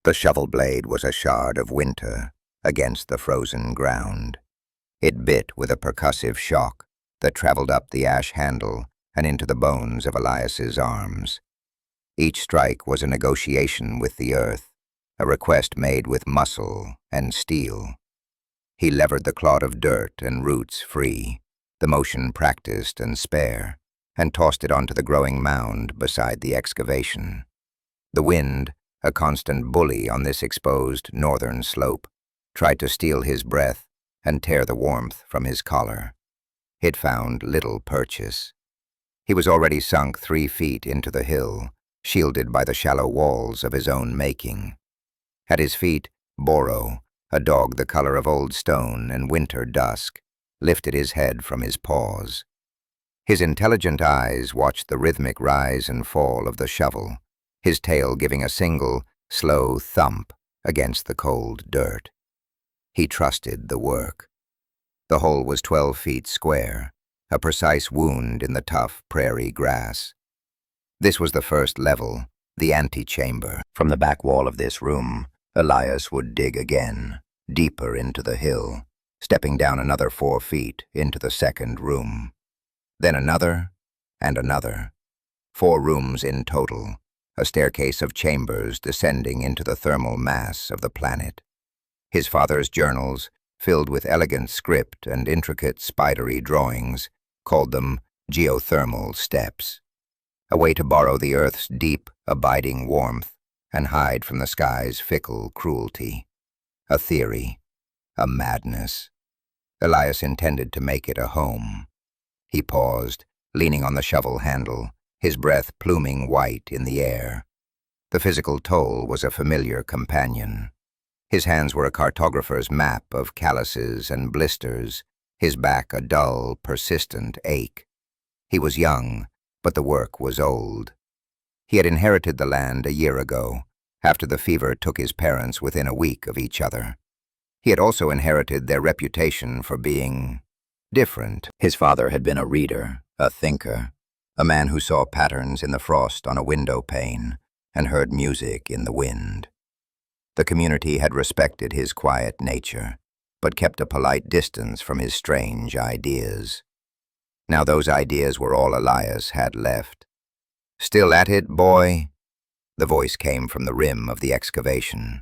The shovel blade was a shard of winter against the frozen ground. It bit with a percussive shock that traveled up the ash handle and into the bones of Elias's arms. Each strike was a negotiation with the earth, a request made with muscle and steel. He levered the clod of dirt and roots free, the motion practiced and spare, and tossed it onto the growing mound beside the excavation. The wind, a constant bully on this exposed northern slope, tried to steal his breath and tear the warmth from his collar. It found little purchase. He was already sunk 3 feet into the hill, shielded by the shallow walls of his own making. At his feet, Boro, a dog the color of old stone and winter dusk, lifted his head from his paws. His intelligent eyes watched the rhythmic rise and fall of the shovel, his tail giving a single, slow thump against the cold dirt. He trusted the work. The hole was 12 feet square, a precise wound in the tough prairie grass. This was the first level, the antechamber. From the back wall of this room, Elias would dig again, deeper into the hill, stepping down another 4 feet into the second room. Then another, and another. 4 rooms in total, a staircase of chambers descending into the thermal mass of the planet. His father's journals, filled with elegant script and intricate spidery drawings, called them geothermal steps, a way to borrow the Earth's deep, abiding warmth and hide from the sky's fickle cruelty. A theory, a madness. Elias intended to make it a home. He paused, leaning on the shovel handle, his breath pluming white in the air. The physical toll was a familiar companion. His hands were a cartographer's map of calluses and blisters, his back a dull, persistent ache. He was young, but the work was old. He had inherited the land a year ago, after the fever took his parents within a week of each other. He had also inherited their reputation for being different. His father had been a reader, a thinker, a man who saw patterns in the frost on a window pane and heard music in the wind. The community had respected his quiet nature, but kept a polite distance from his strange ideas. Now those ideas were all Elias had left. "Still at it, boy?" The voice came from the rim of the excavation.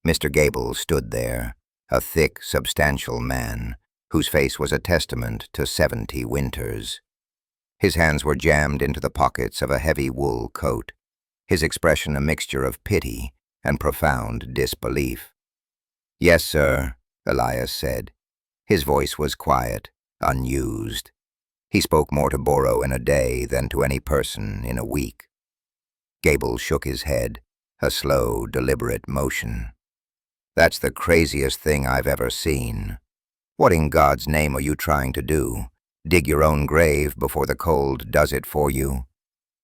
Mr. Gable stood there, a thick, substantial man, whose face was a testament to 70 winters. His hands were jammed into the pockets of a heavy wool coat, his expression a mixture of pity and profound disbelief. "Yes, sir," Elias said. His voice was quiet, unused. He spoke more to Boro in a day than to any person in a week. Gable shook his head, a slow, deliberate motion. "That's the craziest thing I've ever seen. What in God's name are you trying to do? Dig your own grave before the cold does it for you?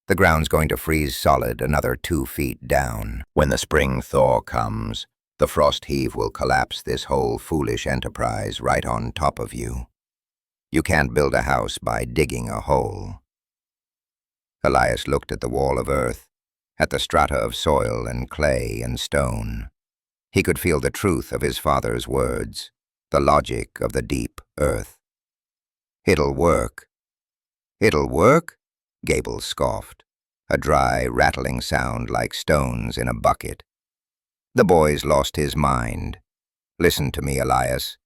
The ground's going to freeze solid another 2 feet down. When the spring thaw comes, the frost heave will collapse this whole foolish enterprise right on top of you. You can't build a house by digging a hole." Elias looked at the wall of earth, at the strata of soil and clay and stone. He could feel the truth of his father's words, the logic of the deep earth. "It'll work." "It'll work?" Gable scoffed, a dry, rattling sound like stones in a bucket. The boy's lost his mind. "Listen to me, Elias.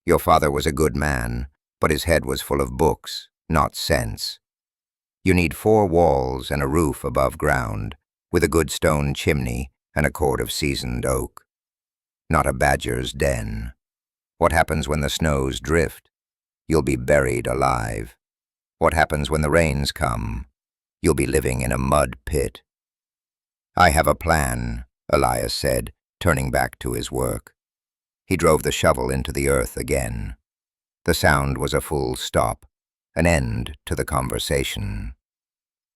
Your father was a good man, but his head was full of books, not sense. You need 4 walls and a roof above ground, with a good stone chimney and a cord of seasoned oak. Not a badger's den. What happens when the snows drift? You'll be buried alive. What happens when the rains come? You'll be living in a mud pit." "I have a plan," Elias said, turning back to his work. He drove the shovel into the earth again. The sound was a full stop, an end to the conversation.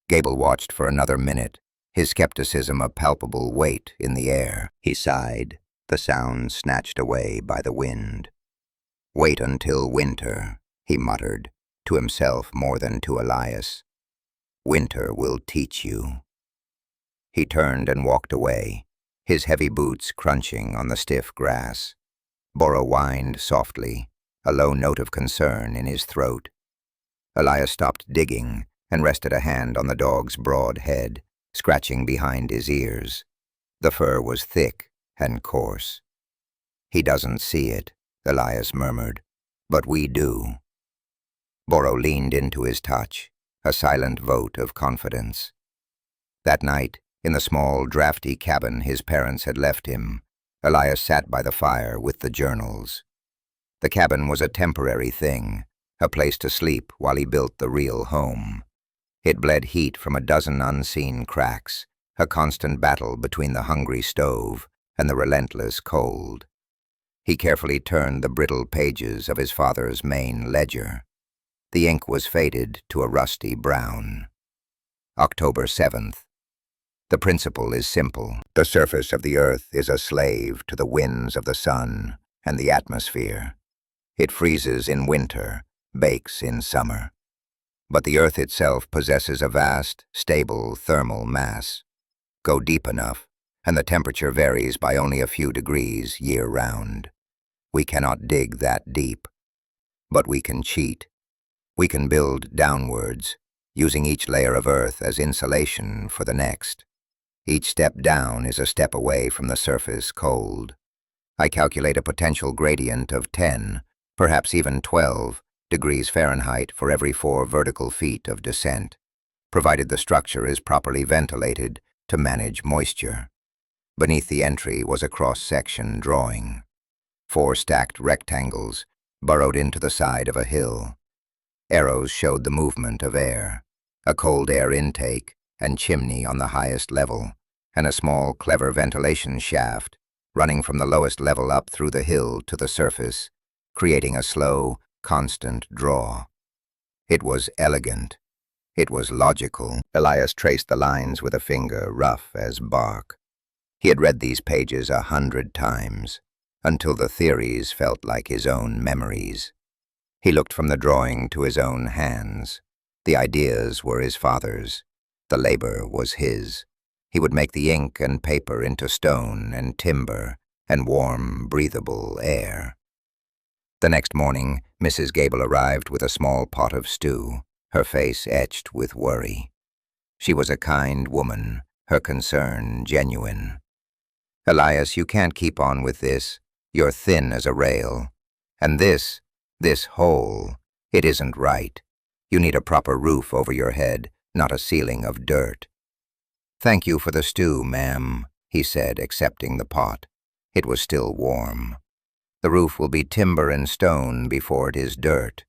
Gable watched for another minute, his skepticism a palpable weight in the air. He sighed, the sound snatched away by the wind. "Wait until winter," he muttered, to himself more than to Elias. "Winter will teach you." He turned and walked away, his heavy boots crunching on the stiff grass. Boro whined softly, a low note of concern in his throat. Elias stopped digging and rested a hand on the dog's broad head, scratching behind his ears. The fur was thick and coarse. "He doesn't see it," Elias murmured, "but we do." Boro leaned into his touch, a silent vote of confidence. That night, in the small, drafty cabin his parents had left him, Elias sat by the fire with the journals. The cabin was a temporary thing, a place to sleep while he built the real home. It bled heat from a dozen unseen cracks, a constant battle between the hungry stove and the relentless cold. He carefully turned the brittle pages of his father's main ledger. The ink was faded to a rusty brown. October 7th. The principle is simple. The surface of the earth is a slave to the winds of the sun and the atmosphere. It freezes in winter, bakes in summer. But the earth itself possesses a vast, stable thermal mass. Go deep enough, and the temperature varies by only a few degrees year-round. We cannot dig that deep. But we can cheat. We can build downwards, using each layer of earth as insulation for the next. Each step down is a step away from the surface cold. I calculate a potential gradient of 10, perhaps even 12, degrees Fahrenheit for every 4 vertical feet of descent, provided the structure is properly ventilated to manage moisture. Beneath the entry was a cross-section drawing. 4 stacked rectangles burrowed into the side of a hill. Arrows showed the movement of air, a cold air intake and chimney on the highest level, and a small, clever ventilation shaft running from the lowest level up through the hill to the surface, creating a slow, constant draw. It was elegant. It was logical. Elias traced the lines with a finger rough as bark. He had read these pages 100 times, until the theories felt like his own memories. He looked from the drawing to his own hands. The ideas were his father's. The labor was his. He would make the ink and paper into stone and timber and warm, breathable air. The next morning, Mrs. Gable arrived with a small pot of stew, her face etched with worry. She was a kind woman, her concern genuine. "Elias, you can't keep on with this. You're thin as a rail. And this hole, it isn't right. You need a proper roof over your head, not a ceiling of dirt." "Thank you for the stew, ma'am," he said, accepting the pot. It was still warm. "The roof will be timber and stone before it is dirt."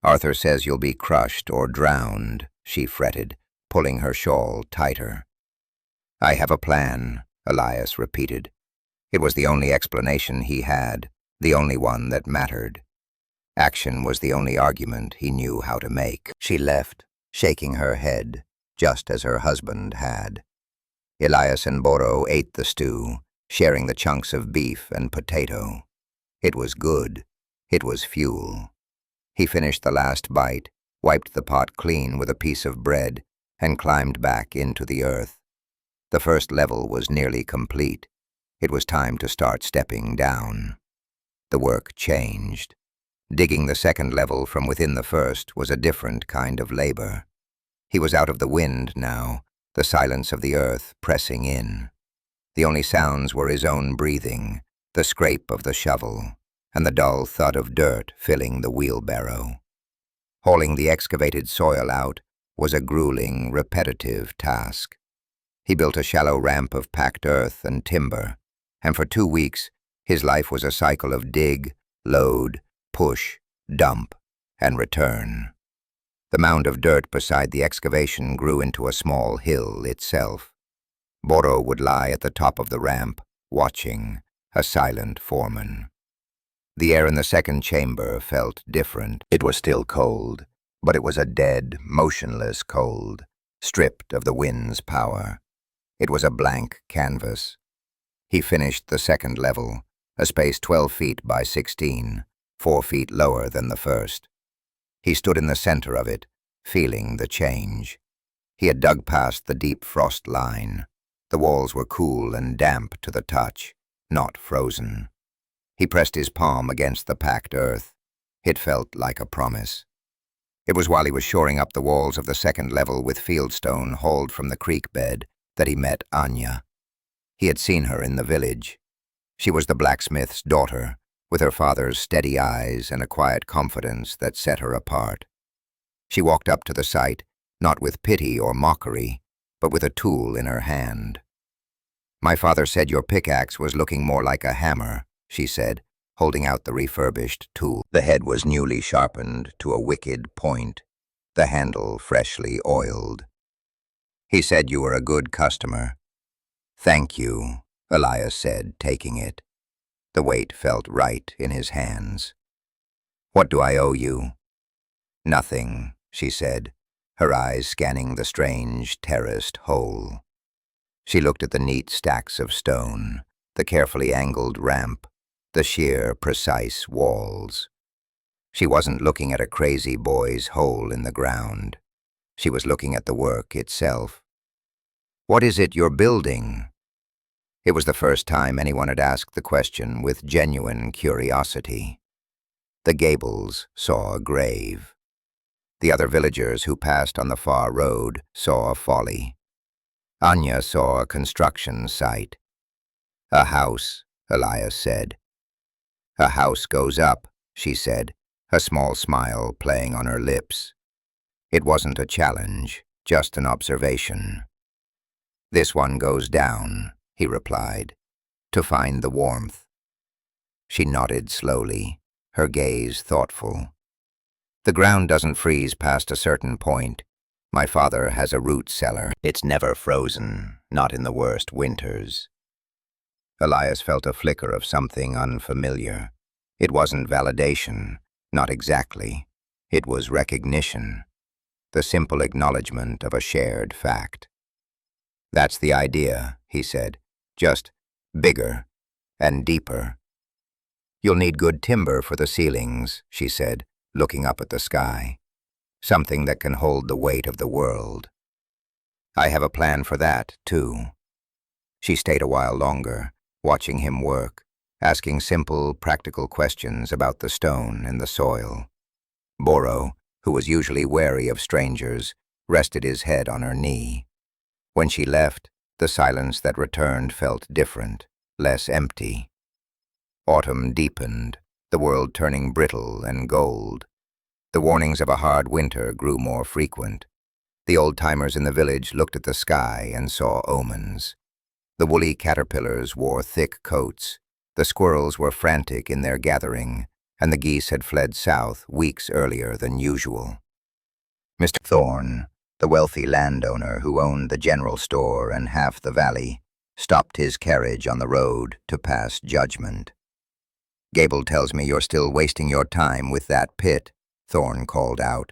"Arthur says you'll be crushed or drowned," she fretted, pulling her shawl tighter. "I have a plan," Elias repeated. It was the only explanation he had, the only one that mattered. Action was the only argument he knew how to make. She left, shaking her head, just as her husband had. Elias and Boro ate the stew, sharing the chunks of beef and potato. It was good. It was fuel. He finished the last bite, wiped the pot clean with a piece of bread, and climbed back into the earth. The first level was nearly complete. It was time to start stepping down. The work changed. Digging the second level from within the first was a different kind of labor. He was out of the wind now, the silence of the earth pressing in. The only sounds were his own breathing, the scrape of the shovel, and the dull thud of dirt filling the wheelbarrow. Hauling the excavated soil out was a grueling, repetitive task. He built a shallow ramp of packed earth and timber, and for 2 weeks his life was a cycle of dig, load, push, dump, and return. The mound of dirt beside the excavation grew into a small hill itself. Boro would lie at the top of the ramp, watching, a silent foreman. The air in the second chamber felt different. It was still cold, but it was a dead, motionless cold, stripped of the wind's power. It was a blank canvas. He finished the second level, a space 12 feet by 16, 4 feet lower than the first. He stood in the center of it, feeling the change. He had dug past the deep frost line. The walls were cool and damp to the touch, not frozen. He pressed his palm against the packed earth. It felt like a promise. It was while he was shoring up the walls of the second level with fieldstone hauled from the creek bed that he met Anya. He had seen her in the village. She was the blacksmith's daughter, with her father's steady eyes and a quiet confidence that set her apart. She walked up to the site, not with pity or mockery, but with a tool in her hand. "My father said your pickaxe was looking more like a hammer," she said, holding out the refurbished tool. The head was newly sharpened to a wicked point, the handle freshly oiled. "He said you were a good customer." "Thank you," Elias said, taking it. The weight felt right in his hands. "What do I owe you?" "Nothing," she said, her eyes scanning the strange, terraced hole. She looked at the neat stacks of stone, the carefully angled ramp, the sheer, precise walls. She wasn't looking at a crazy boy's hole in the ground. She was looking at the work itself. "What is it you're building?" It was the first time anyone had asked the question with genuine curiosity. The Gables saw a grave. The other villagers who passed on the far road saw a folly. Anya saw a construction site. "A house," Elias said. "A house goes up," she said, a small smile playing on her lips. It wasn't a challenge, just an observation. "This one goes down," he replied, "to find the warmth." She nodded slowly, her gaze thoughtful. "The ground doesn't freeze past a certain point. My father has a root cellar. It's never frozen, not in the worst winters." Elias felt a flicker of something unfamiliar. It wasn't validation, not exactly. It was recognition, the simple acknowledgement of a shared fact. "That's the idea," he said, "just bigger and deeper." "You'll need good timber for the ceilings," she said, looking up at the sky. "Something that can hold the weight of the world." "I have a plan for that, too." She stayed a while longer, watching him work, asking simple, practical questions about the stone and the soil. Boro, who was usually wary of strangers, rested his head on her knee. When she left, the silence that returned felt different, less empty. Autumn deepened, the world turning brittle and gold. The warnings of a hard winter grew more frequent. The old-timers in the village looked at the sky and saw omens. The woolly caterpillars wore thick coats, the squirrels were frantic in their gathering, and the geese had fled south weeks earlier than usual. Mr. Thorne, the wealthy landowner who owned the general store and half the valley, stopped his carriage on the road to pass judgment. "Gable tells me you're still wasting your time with that pit," Thorne called out,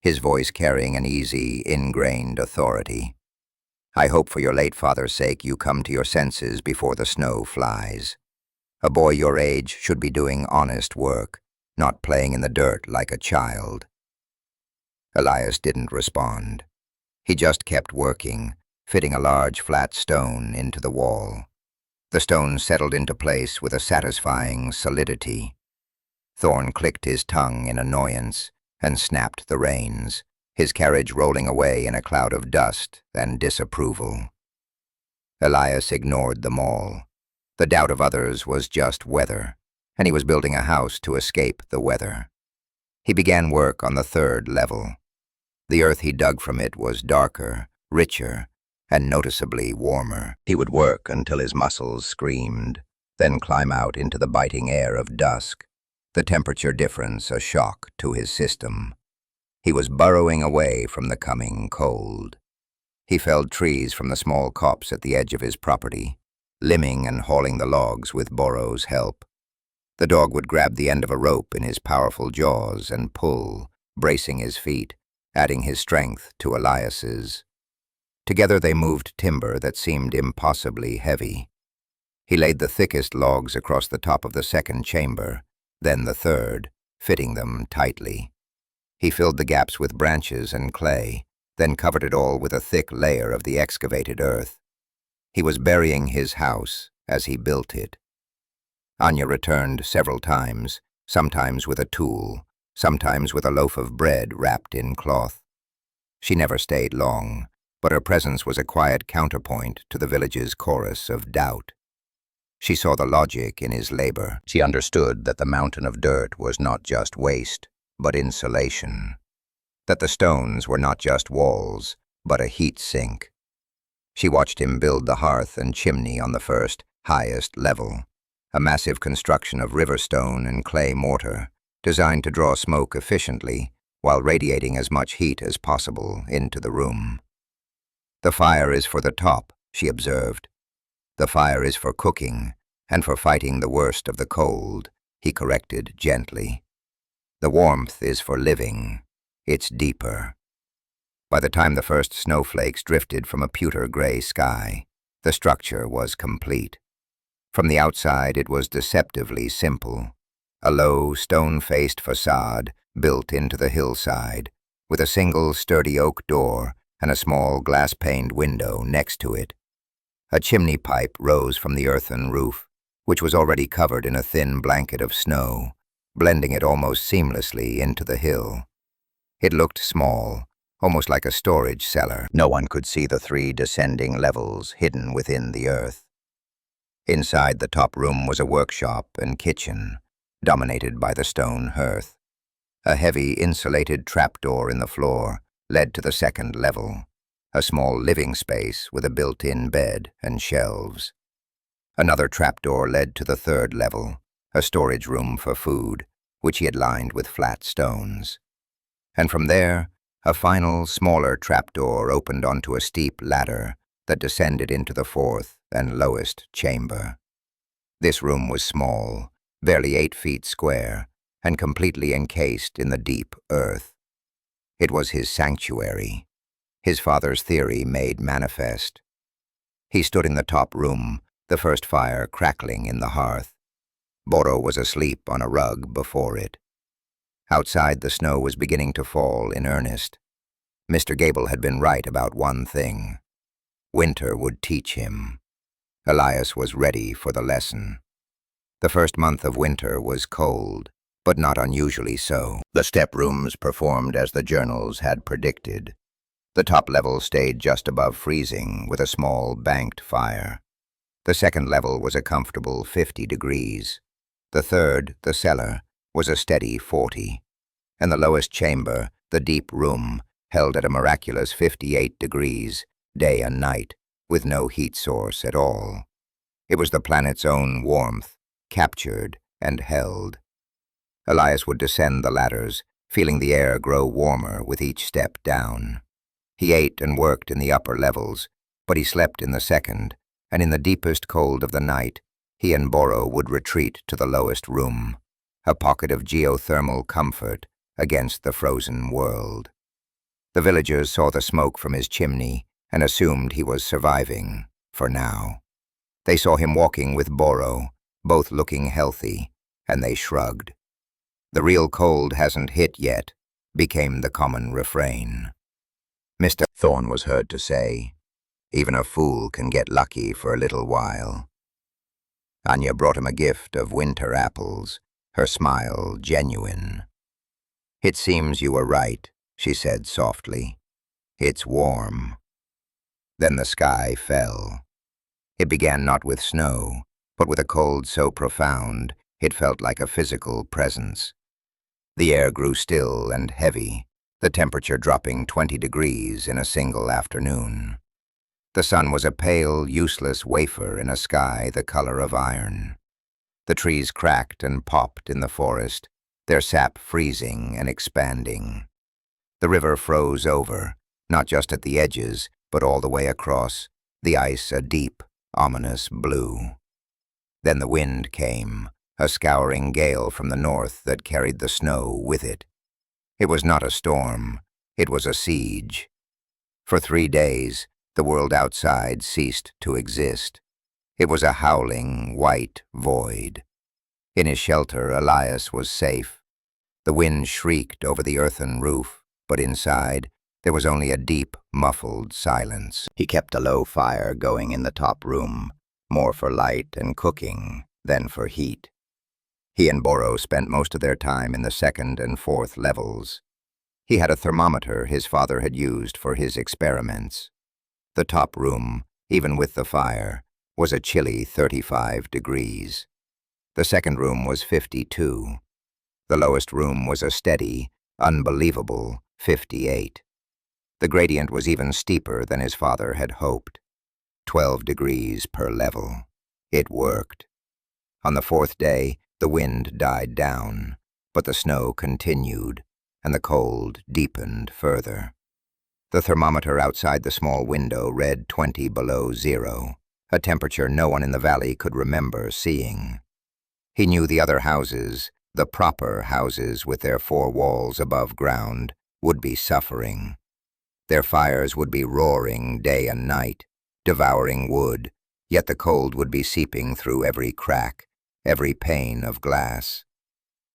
his voice carrying an easy, ingrained authority. "I hope for your late father's sake you come to your senses before the snow flies. A boy your age should be doing honest work, not playing in the dirt like a child." Elias didn't respond. He just kept working, fitting a large flat stone into the wall. The stone settled into place with a satisfying solidity. Thorne clicked his tongue in annoyance and snapped the reins, his carriage rolling away in a cloud of dust and disapproval. Elias ignored them all. The doubt of others was just weather, and he was building a house to escape the weather. He began work on the third level. The earth he dug from it was darker, richer, and noticeably warmer. He would work until his muscles screamed, then climb out into the biting air of dusk, the temperature difference a shock to his system. He was burrowing away from the coming cold. He felled trees from the small copse at the edge of his property, limbing and hauling the logs with Boro's help. The dog would grab the end of a rope in his powerful jaws and pull, bracing his feet, adding his strength to Elias's. Together they moved timber that seemed impossibly heavy. He laid the thickest logs across the top of the second chamber, then the third, fitting them tightly. He filled the gaps with branches and clay, then covered it all with a thick layer of the excavated earth. He was burying his house as he built it. Anya returned several times, sometimes with a tool, sometimes with a loaf of bread wrapped in cloth. She never stayed long, but her presence was a quiet counterpoint to the village's chorus of doubt. She saw the logic in his labor. She understood that the mountain of dirt was not just waste, but insulation. That the stones were not just walls, but a heat sink. She watched him build the hearth and chimney on the first, highest level, a massive construction of river stone and clay mortar, designed to draw smoke efficiently while radiating as much heat as possible into the room. "The fire is for the top," she observed. "The fire is for cooking, and for fighting the worst of the cold," he corrected gently. "The warmth is for living. It's deeper." By the time the first snowflakes drifted from a pewter-gray sky, the structure was complete. From the outside, it was deceptively simple. A low, stone-faced facade built into the hillside, with a single sturdy oak door and a small glass-paned window next to it. A chimney pipe rose from the earthen roof, which was already covered in a thin blanket of snow, blending it almost seamlessly into the hill. It looked small, almost like a storage cellar. No one could see the 3 descending levels hidden within the earth. Inside the top room was a workshop and kitchen, dominated by the stone hearth. A heavy insulated trapdoor in the floor led to the second level, a small living space with a built-in bed and shelves. Another trapdoor led to the third level, a storage room for food, which he had lined with flat stones. And from there, a final, smaller trapdoor opened onto a steep ladder that descended into the fourth and lowest chamber. This room was small, barely 8 feet square, and completely encased in the deep earth. It was his sanctuary, his father's theory made manifest. He stood in the top room, the first fire crackling in the hearth. Boro was asleep on a rug before it. Outside, the snow was beginning to fall in earnest. Mr. Gable had been right about one thing. Winter would teach him. Elias was ready for the lesson. The first month of winter was cold, but not unusually so. The step rooms performed as the journals had predicted. The top level stayed just above freezing with a small banked fire. The second level was a comfortable 50 degrees. The third, the cellar, was a steady 40, and the lowest chamber, the deep room, held at a miraculous 58 degrees, day and night, with no heat source at all. It was the planet's own warmth, captured and held. Elias would descend the ladders, feeling the air grow warmer with each step down. He ate and worked in the upper levels, but he slept in the second, and in the deepest cold of the night, he and Boro would retreat to the lowest room, a pocket of geothermal comfort against the frozen world. The villagers saw the smoke from his chimney and assumed he was surviving, for now. They saw him walking with Boro, both looking healthy, and they shrugged. "The real cold hasn't hit yet," became the common refrain. Mr. Thorne was heard to say, "Even a fool can get lucky for a little while." Anya brought him a gift of winter apples, her smile genuine. "It seems you were right," she said softly. "It's warm." Then the sky fell. It began not with snow, but with a cold so profound it felt like a physical presence. The air grew still and heavy, the temperature dropping 20 degrees in a single afternoon. The sun was a pale, useless wafer in a sky the color of iron. The trees cracked and popped in the forest, their sap freezing and expanding. The river froze over, not just at the edges, but all the way across, the ice a deep, ominous blue. Then the wind came, a scouring gale from the north that carried the snow with it. It was not a storm, it was a siege. For 3 days, the world outside ceased to exist. It was a howling, white void. In his shelter, Elias was safe. The wind shrieked over the earthen roof, but inside, There was only a deep, muffled silence. He kept a low fire going in the top room, more for light and cooking than for heat. He and Boro spent most of their time in the second and fourth levels. He had a thermometer his father had used for his experiments. The top room, even with the fire, was a chilly 35 degrees. The second room was 52. The lowest room was a steady, unbelievable 58. The gradient was even steeper than his father had hoped. 12 degrees per level. It worked. On the fourth day, the wind died down, but the snow continued, and the cold deepened further. The thermometer outside the small window read 20 below zero, a temperature no one in the valley could remember seeing. He knew the other houses, the proper houses with their 4 walls above ground, would be suffering. Their fires would be roaring day and night, devouring wood, yet the cold would be seeping through every crack, every pane of glass.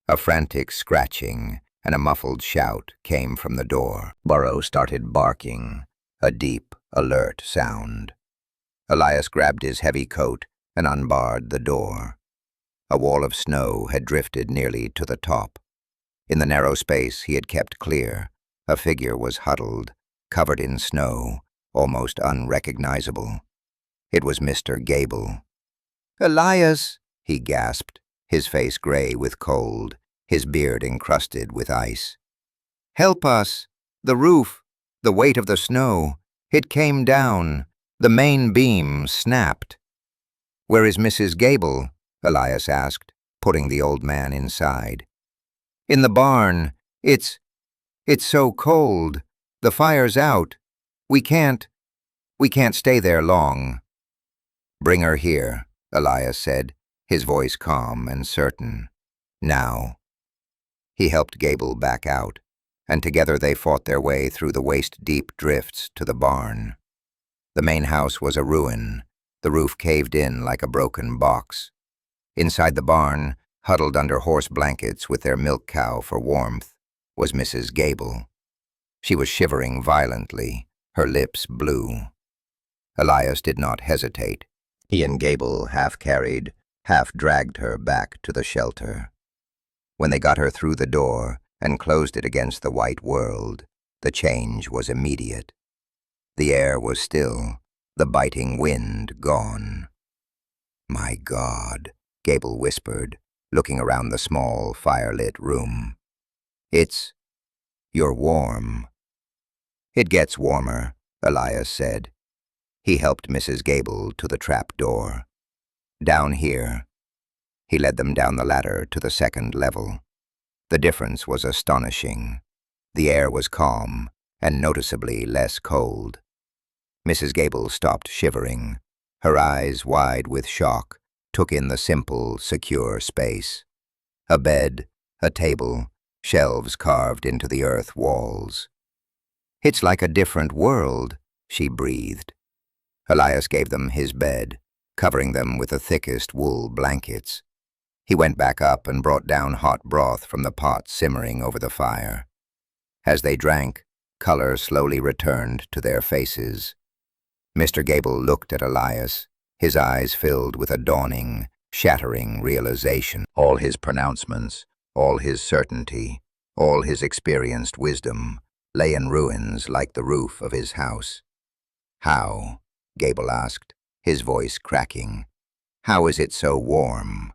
A frantic scratching and a muffled shout came from the door. Boro started barking, a deep, alert sound. Elias grabbed his heavy coat and unbarred the door. A wall of snow had drifted nearly to the top. In the narrow space he had kept clear, a figure was huddled, covered in snow, almost unrecognizable. It was Mr. Gable. "Elias!" he gasped, his face gray with cold, his beard encrusted with ice. "Help us! The roof! The weight of the snow! It came down! The main beam snapped!" "Where is Mrs. Gable?" Elias asked, putting the old man inside. "In the barn. It's so cold. The fire's out. We can't stay there long." "Bring her here," Elias said, his voice calm and certain. "Now." He helped Gable back out, and together they fought their way through the waist-deep drifts to the barn. The main house was a ruin, the roof caved in like a broken box. Inside the barn, huddled under horse blankets with their milk cow for warmth, was Mrs. Gable. She was shivering violently, her lips blue. Elias did not hesitate. He and Gable half-carried, half-dragged her back to the shelter. When they got her through the door and closed it against the white world, the change was immediate. The air was still, the biting wind gone. "My God," Gable whispered, looking around the small, firelit room. You're warm." "It gets warmer," Elias said. He helped Mrs. Gable to the trap door. "Down here." He led them down the ladder to the second level. The difference was astonishing. The air was calm and noticeably less cold. Mrs. Gable stopped shivering. Her eyes, wide with shock, took in the simple, secure space. A bed, a table, shelves carved into the earth walls. "It's like a different world," she breathed. Elias gave them his bed, covering them with the thickest wool blankets. He went back up and brought down hot broth from the pot simmering over the fire. As they drank, color slowly returned to their faces. Mr. Gable looked at Elias, his eyes filled with a dawning, shattering realization. All his pronouncements, all his certainty, all his experienced wisdom lay in ruins like the roof of his house. "How?" Gable asked, his voice cracking. "How is it so warm?"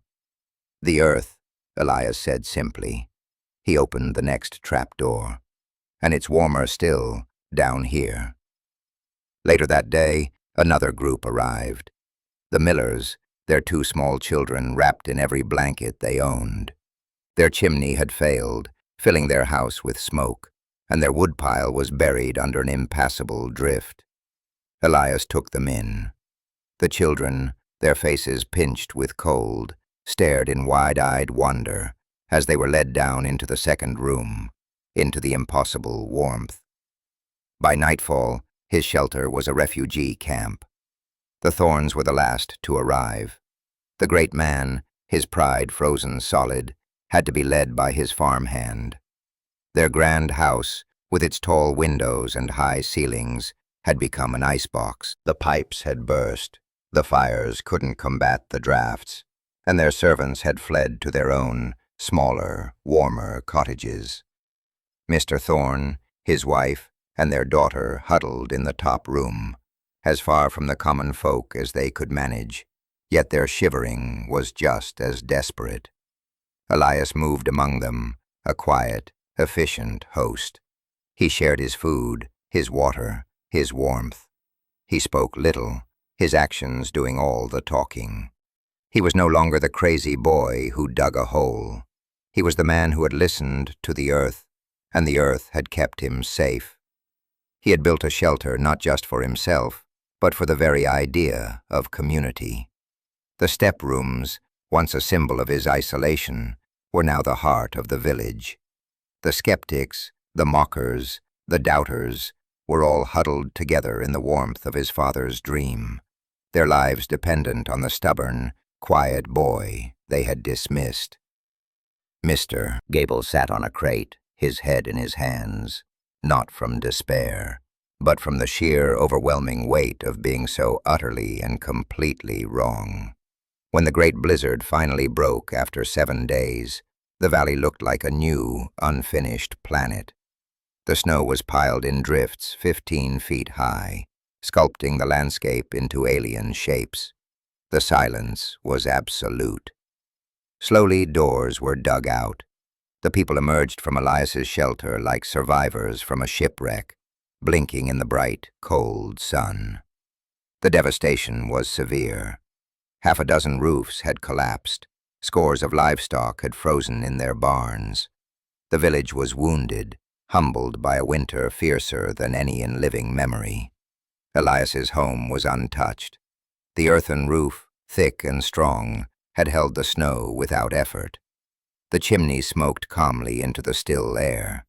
"The earth," Elias said simply. He opened the next trapdoor. "And it's warmer still, down here." Later that day, another group arrived. The Millers, their 2 small children wrapped in every blanket they owned. Their chimney had failed, filling their house with smoke, and their woodpile was buried under an impassable drift. Elias took them in. The children, their faces pinched with cold, stared in wide-eyed wonder as they were led down into the second room, into the impossible warmth. By nightfall, his shelter was a refugee camp. The Thorns were the last to arrive. The great man, his pride frozen solid, had to be led by his farmhand. Their grand house, with its tall windows and high ceilings, had become an icebox. The pipes had burst, the fires couldn't combat the drafts, and their servants had fled to their own, smaller, warmer cottages. Mr. Thorne, his wife, and their daughter huddled in the top room, as far from the common folk as they could manage, yet their shivering was just as desperate. Elias moved among them, a quiet, efficient host. He shared his food, his water, his warmth. He spoke little, his actions doing all the talking. He was no longer the crazy boy who dug a hole. He was the man who had listened to the earth, and the earth had kept him safe. He had built a shelter not just for himself, but for the very idea of community. The step rooms, once a symbol of his isolation, were now the heart of the village. The skeptics, the mockers, the doubters, were all huddled together in the warmth of his father's dream, their lives dependent on the stubborn, quiet boy they had dismissed. Mr. Gable sat on a crate, his head in his hands, not from despair, but from the sheer, overwhelming weight of being so utterly and completely wrong. When the great blizzard finally broke after 7 days, the valley looked like a new, unfinished planet. The snow was piled in drifts 15 feet high, sculpting the landscape into alien shapes. The silence was absolute. Slowly, doors were dug out. The people emerged from Elias's shelter like survivors from a shipwreck, blinking in the bright, cold sun. The devastation was severe. Half a dozen roofs had collapsed. Scores of livestock had frozen in their barns. The village was wounded, humbled by a winter fiercer than any in living memory. Elias's home was untouched. The earthen roof, thick and strong, had held the snow without effort. The chimney smoked calmly into the still air.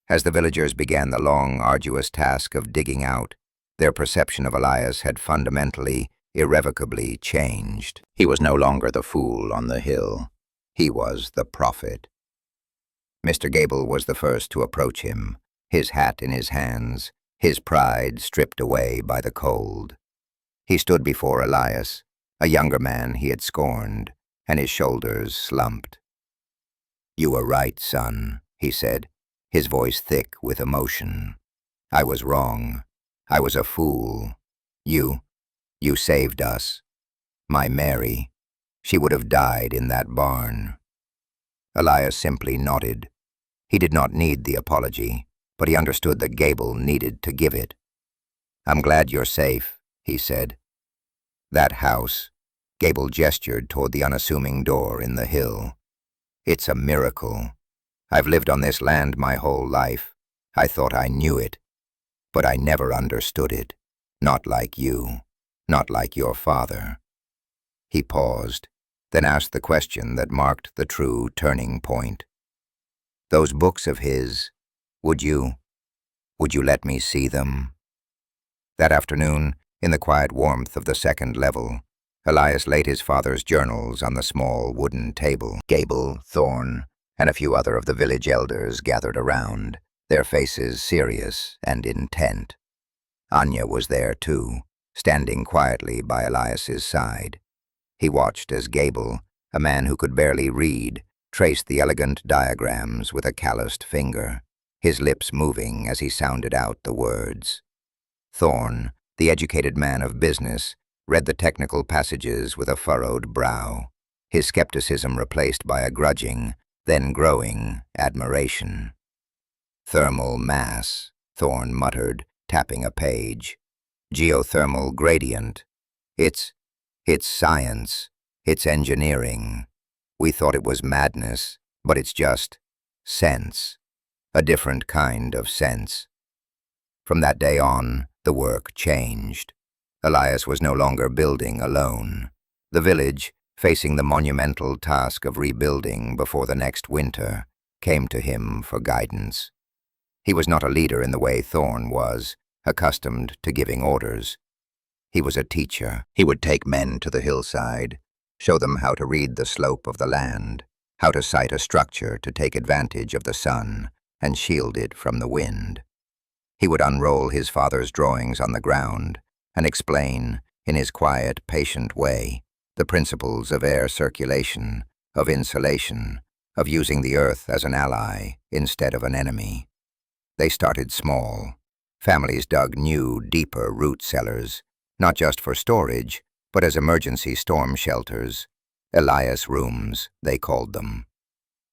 As the villagers began the long, arduous task of digging out, their perception of Elias had fundamentally, irrevocably changed. He was no longer the fool on the hill. He was the prophet. Mr. Gable was the first to approach him, his hat in his hands, his pride stripped away by the cold. He stood before Elias, a younger man he had scorned, and his shoulders slumped. "You were right, son," he said, his voice thick with emotion. "I was wrong. I was a fool. You saved us. My Mary, she would have died in that barn." Elias simply nodded. He did not need the apology, but he understood that Gable needed to give it. "I'm glad you're safe," he said. "That house," Gable gestured toward the unassuming door in the hill. "It's a miracle. I've lived on this land my whole life. I thought I knew it, but I never understood it. Not like you, not like your father." He paused, then asked the question that marked the true turning point. "Those books of his, would you let me see them?" That afternoon, in the quiet warmth of the second level, Elias laid his father's journals on the small wooden table. Gable, Thorne, and a few other of the village elders gathered around, their faces serious and intent. Anya was there too, standing quietly by Elias's side. He watched as Gable, a man who could barely read, traced the elegant diagrams with a calloused finger, his lips moving as he sounded out the words. Thorne, the educated man of business, read the technical passages with a furrowed brow, his skepticism replaced by a grudging, then growing, admiration. "Thermal mass," Thorne muttered, tapping a page. "Geothermal gradient. It's science. It's engineering. We thought it was madness, but it's just sense. A different kind of sense." From that day on, the work changed. Elias was no longer building alone. The village, facing the monumental task of rebuilding before the next winter, came to him for guidance. He was not a leader in the way Thorne was, accustomed to giving orders. He was a teacher. He would take men to the hillside, show them how to read the slope of the land, how to site a structure to take advantage of the sun, and shield it from the wind. He would unroll his father's drawings on the ground and explain, in his quiet, patient way, the principles of air circulation, of insulation, of using the earth as an ally instead of an enemy. They started small. Families dug new, deeper root cellars, not just for storage, but as emergency storm shelters. Elias rooms, they called them.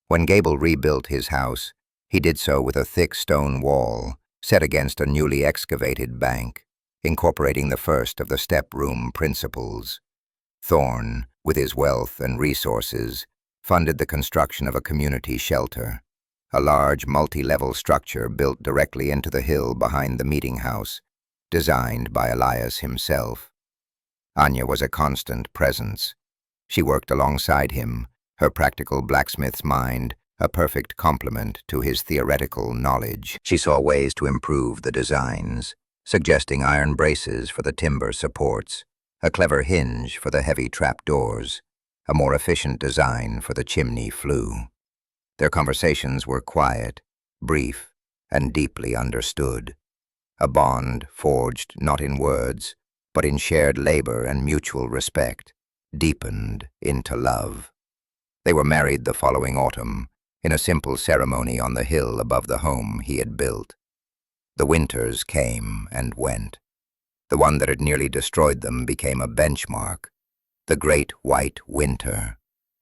When Gable rebuilt his house, he did so with a thick stone wall set against a newly excavated bank, incorporating the first of the step-room principles. Thorne, with his wealth and resources, funded the construction of a community shelter, a large multi-level structure built directly into the hill behind the meeting house, designed by Elias himself. Anya was a constant presence. She worked alongside him, her practical blacksmith's mind a perfect complement to his theoretical knowledge. She saw ways to improve the designs, suggesting iron braces for the timber supports, a clever hinge for the heavy trapdoors, a more efficient design for the chimney flue. Their conversations were quiet, brief, and deeply understood. A bond forged not in words, but in shared labor and mutual respect, deepened into love. They were married the following autumn, in a simple ceremony on the hill above the home he had built. The winters came and went. The one that had nearly destroyed them became a benchmark, the Great White Winter,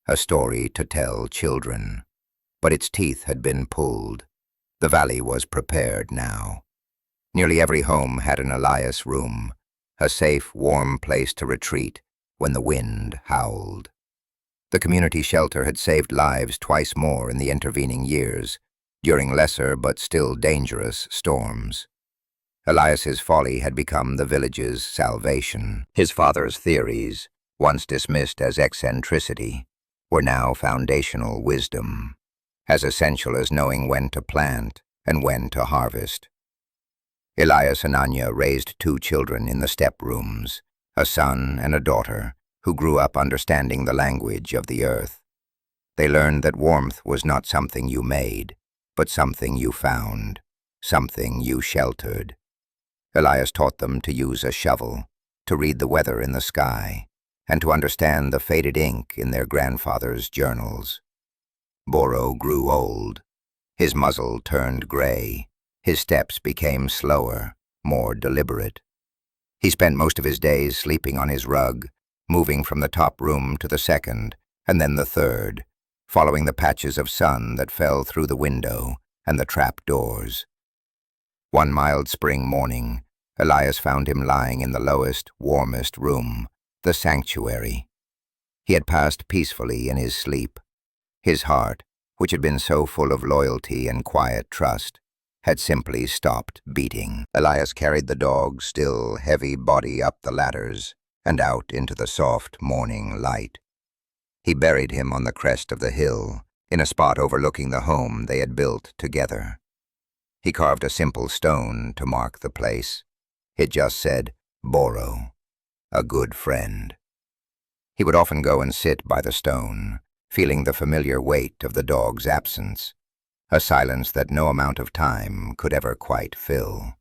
a story to tell children. But its teeth had been pulled. The valley was prepared now. Nearly every home had an Elias room, a safe, warm place to retreat when the wind howled. The community shelter had saved lives twice more in the intervening years, during lesser but still dangerous storms. Elias's folly had become the village's salvation. His father's theories, once dismissed as eccentricity, were now foundational wisdom, as essential as knowing when to plant and when to harvest. Elias and Anya raised 2 children in the step-rooms, a son and a daughter, who grew up understanding the language of the earth. They learned that warmth was not something you made, but something you found, something you sheltered. Elias taught them to use a shovel, to read the weather in the sky, and to understand the faded ink in their grandfather's journals. Boro grew old. His muzzle turned gray. His steps became slower, more deliberate. He spent most of his days sleeping on his rug, moving from the top room to the second, and then the third, following the patches of sun that fell through the window and the trap doors. One mild spring morning, Elias found him lying in the lowest, warmest room, the sanctuary. He had passed peacefully in his sleep. His heart, which had been so full of loyalty and quiet trust, had simply stopped beating. Elias carried the dog's still, heavy body up the ladders and out into the soft morning light. He buried him on the crest of the hill, in a spot overlooking the home they had built together. He carved a simple stone to mark the place. It just said, Boro, a good friend. He would often go and sit by the stone, feeling the familiar weight of the dog's absence, a silence that no amount of time could ever quite fill.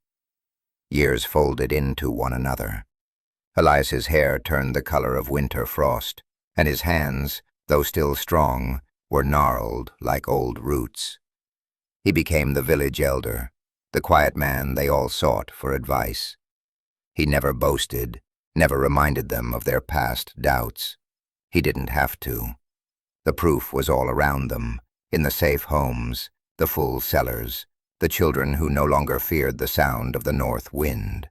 Years folded into one another. Elias's hair turned the color of winter frost, and his hands, though still strong, were gnarled like old roots. He became the village elder, the quiet man they all sought for advice. He never boasted, never reminded them of their past doubts. He didn't have to. The proof was all around them, in the safe homes, the full cellars, the children who no longer feared the sound of the north wind.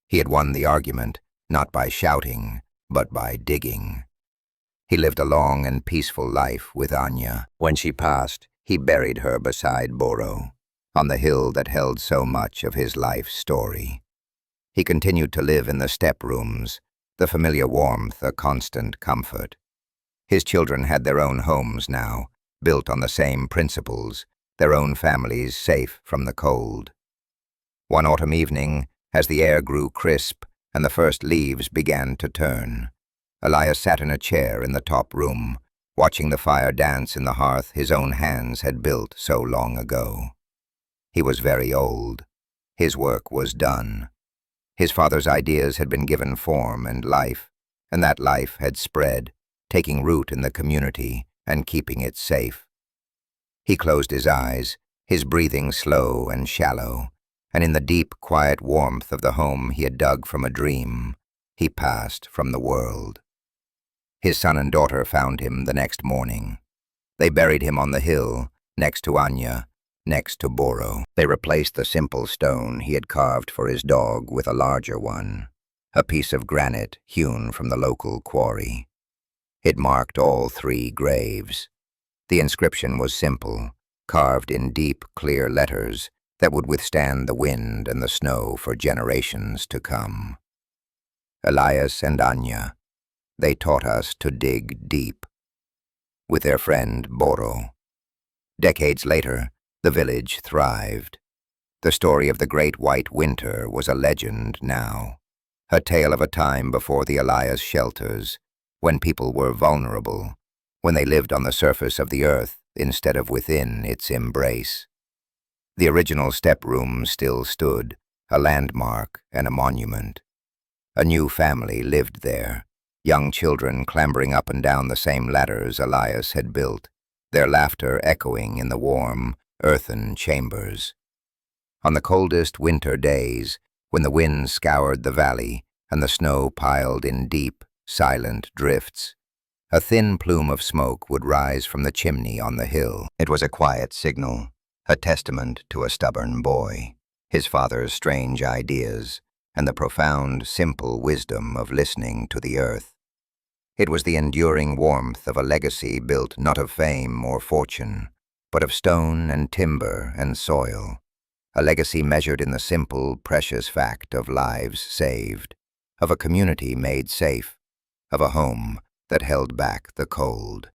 He had won the argument, not by shouting, but by digging. He lived a long and peaceful life with Anya. When she passed, he buried her beside Boro, on the hill that held so much of his life's story. He continued to live in the step-rooms, the familiar warmth a constant comfort. His children had their own homes now, built on the same principles, their own families safe from the cold. One autumn evening, as the air grew crisp and the first leaves began to turn, Elias sat in a chair in the top room, watching the fire dance in the hearth his own hands had built so long ago. He was very old. His work was done. His father's ideas had been given form and life, and that life had spread, taking root in the community and keeping it safe. He closed his eyes, his breathing slow and shallow, and in the deep, quiet warmth of the home he had dug from a dream, he passed from the world. His son and daughter found him the next morning. They buried him on the hill, next to Anya, next to Boro. They replaced the simple stone he had carved for his dog with a larger one, a piece of granite hewn from the local quarry. It marked all three graves. The inscription was simple, carved in deep, clear letters that would withstand the wind and the snow for generations to come. Elias and Anya, they taught us to dig deep. With their friend Boro. Decades later, the village thrived. The story of the Great White Winter was a legend now, a tale of a time before the Elias shelters, when people were vulnerable, when they lived on the surface of the earth instead of within its embrace. The original step room still stood, a landmark and a monument. A new family lived there, young children clambering up and down the same ladders Elias had built, their laughter echoing in the warm, earthen chambers. On the coldest winter days, when the wind scoured the valley and the snow piled in deep, silent drifts, a thin plume of smoke would rise from the chimney on the hill. It was a quiet signal, a testament to a stubborn boy, his father's strange ideas, and the profound, simple wisdom of listening to the earth. It was the enduring warmth of a legacy built not of fame or fortune, but of stone and timber and soil, a legacy measured in the simple, precious fact of lives saved, of a community made safe, of a home that held back the cold.